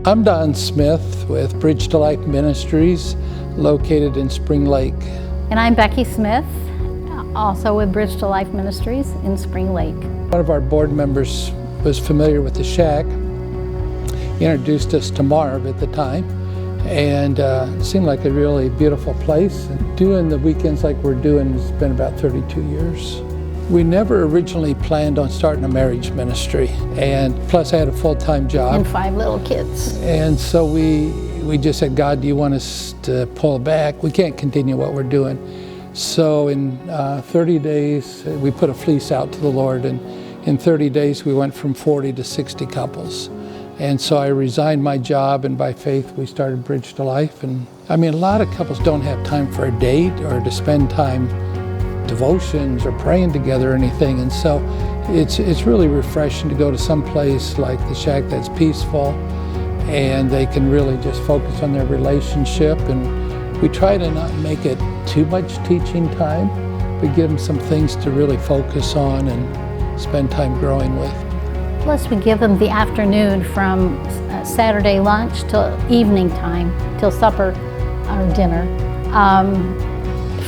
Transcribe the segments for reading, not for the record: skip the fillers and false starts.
I'm Don Smith with Bridge to Life Ministries, located in Spring Lake. And I'm Becky Smith, also with Bridge to Life Ministries in Spring Lake. One of our board members was familiar with the shack. He introduced us to Marv at the time, and it seemed like a really beautiful place. And doing the weekends like we're doing has been about 32 years. We never originally planned on starting a marriage ministry, and plus I had a full-time job. And 5 little kids. And so we just said, God, do you want us to pull back? We can't continue what we're doing. So in 30 days, we put a fleece out to the Lord, and in 30 days we went from 40 to 60 couples. And so I resigned my job, and by faith we started Bridge to Life. And I mean, a lot of couples don't have time for a date or to spend time devotions or praying together or anything, and so it's really refreshing to go to some place like the shack that's peaceful and they can really just focus on their relationship. And we try to not make it too much teaching time, but give them some things to really focus on and spend time growing with. Plus we give them the afternoon from Saturday lunch till evening time, till supper or dinner.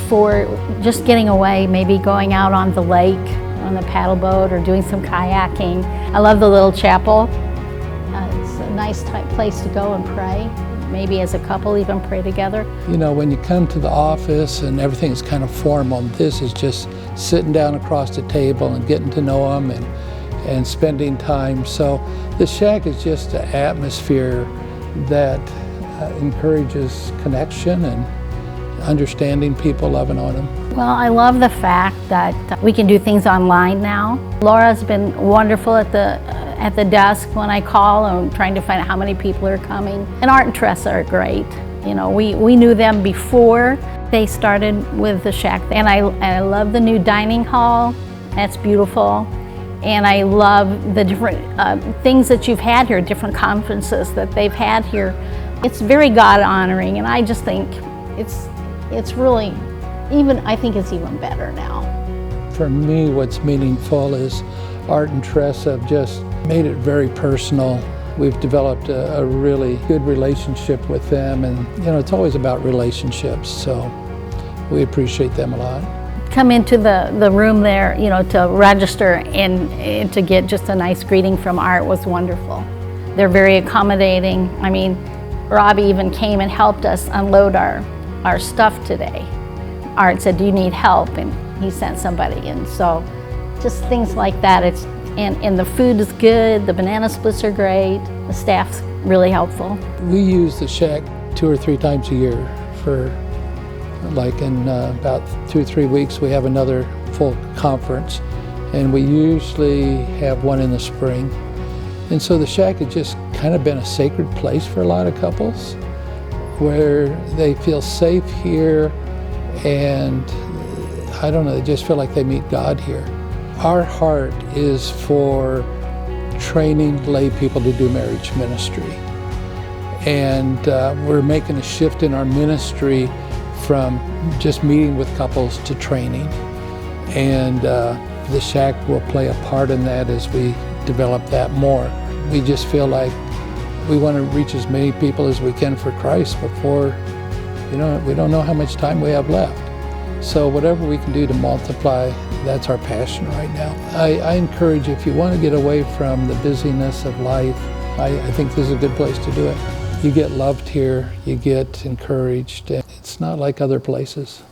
For just getting away, maybe going out on the lake, on the paddle boat, or doing some kayaking. I love the little chapel. It's a nice place to go and pray. Maybe as a couple even pray together. You know, when you come to the office and everything's kind of formal, this is just sitting down across the table and getting to know them and spending time. So the shack is just an atmosphere that encourages connection and understanding people, loving on them. Well, I love the fact that we can do things online now. Laura's been wonderful at the desk when I call and trying to find out how many people are coming. And Art and Tressa are great. You know, we knew them before they started with the shack. And I love the new dining hall. That's beautiful. And I love the different things that you've had here, different conferences that they've had here. It's very God-honoring, and I just think it's really, I think it's even better now. For me, what's meaningful is Art and Tressa have just made it very personal. We've developed a really good relationship with them, and you know, it's always about relationships, so we appreciate them a lot. Come into the room there, you know, to register and to get just a nice greeting from Art was wonderful. They're very accommodating. I mean, Robbie even came and helped us unload our stuff today. Art said, do you need help? And he sent somebody in. So just things like that. And the food is good, the banana splits are great, the staff's really helpful. We use the shack 2 or 3 times a year for, like in about 2 or 3 weeks, we have another full conference. And we usually have one in the spring. And so the shack has just kind of been a sacred place for a lot of couples, where they feel safe here, and I don't know, they just feel like they meet God here. Our heart is for training lay people to do marriage ministry. And we're making a shift in our ministry from just meeting with couples to training. And the shack will play a part in that as we develop that more. We just feel like we want to reach as many people as we can for Christ before, you know, we don't know how much time we have left. So whatever we can do to multiply, that's our passion right now. I encourage you, if you want to get away from the busyness of life, I think this is a good place to do it. You get loved here, you get encouraged, and it's not like other places.